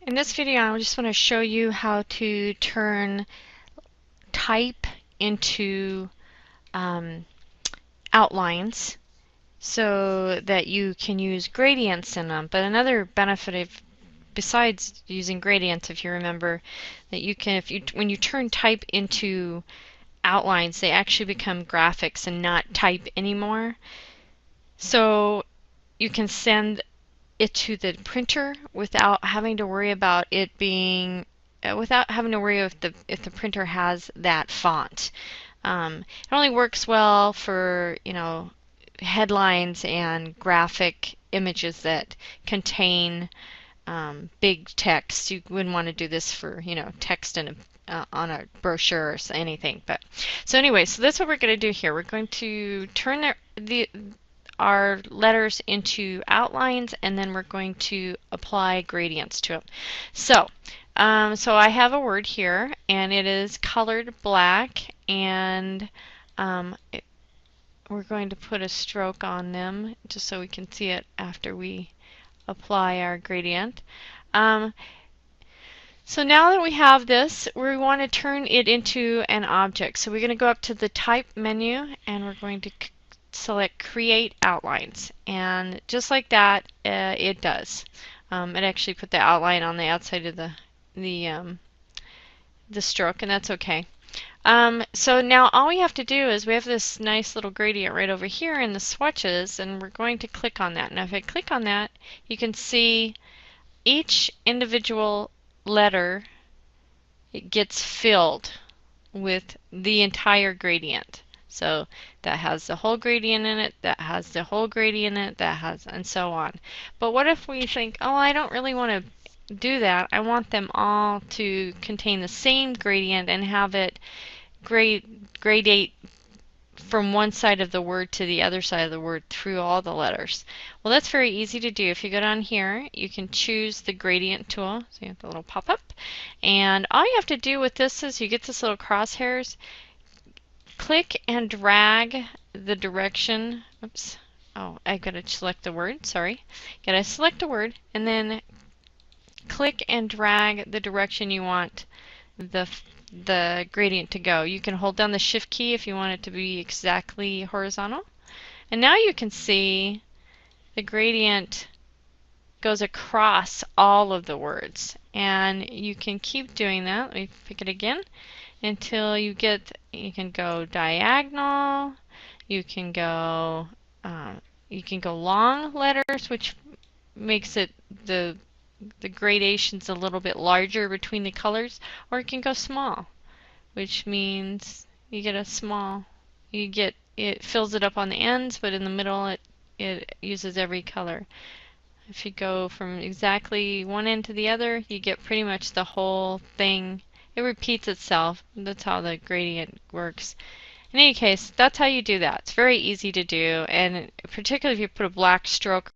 In this video, I just want to show you how to turn type into outlines so that you can use gradients in them. But another benefit of, besides using gradients, if you remember, that you can, when you turn type into outlines, they actually become graphics and not type anymore. So you can send it to the printer without having to worry about it being without having to worry if the printer has that font. It only works well for headlines and graphic images that contain big text. You wouldn't want to do this for text in on a brochure or anything. But so anyway, so that's what we're going to do here. We're going to turn our letters into outlines, and then we're going to apply gradients to them. So, so I have a word here, and it is colored black, and we're going to put a stroke on them just so we can see it after we apply our gradient. So now that we have this, we want to turn it into an object. So we're going to go up to the Type menu, and we're going to select Create Outlines, and just like that, it does. It actually put the outline on the outside of the stroke, and that's okay. So now all we have to do is we have this nice little gradient right over here in the swatches, and we're going to click on that. Now if I click on that, you can see each individual letter, it gets filled with the entire gradient. So that has the whole gradient in it, that has the whole gradient in it, that has, and so on. But what if we think, oh, I don't really want to do that. I want them all to contain the same gradient and have it gradate from one side of the word to the other side of the word through all the letters. Well, that's very easy to do. If you go down here, you can choose the gradient tool. So you have the little pop-up. And all you have to do with this is you get this little crosshairs, click and drag the direction. Oops. Oh, I gotta select the word, sorry. Gotta select a word and then click and drag the direction you want the gradient to go. You can hold down the Shift key if you want it to be exactly horizontal. And now you can see the gradient goes across all of the words. And you can keep doing that. Let me pick it again until you can go diagonal, you can go long letters, which makes it the gradations a little bit larger between the colors, or it can go small, which means you get a small, it fills it up on the ends, but in the middle it uses every color. If you go from exactly one end to the other, you get pretty much the whole thing. It repeats itself. That's how the gradient works. In any case, that's how you do that. It's very easy to do, and particularly if you put a black stroke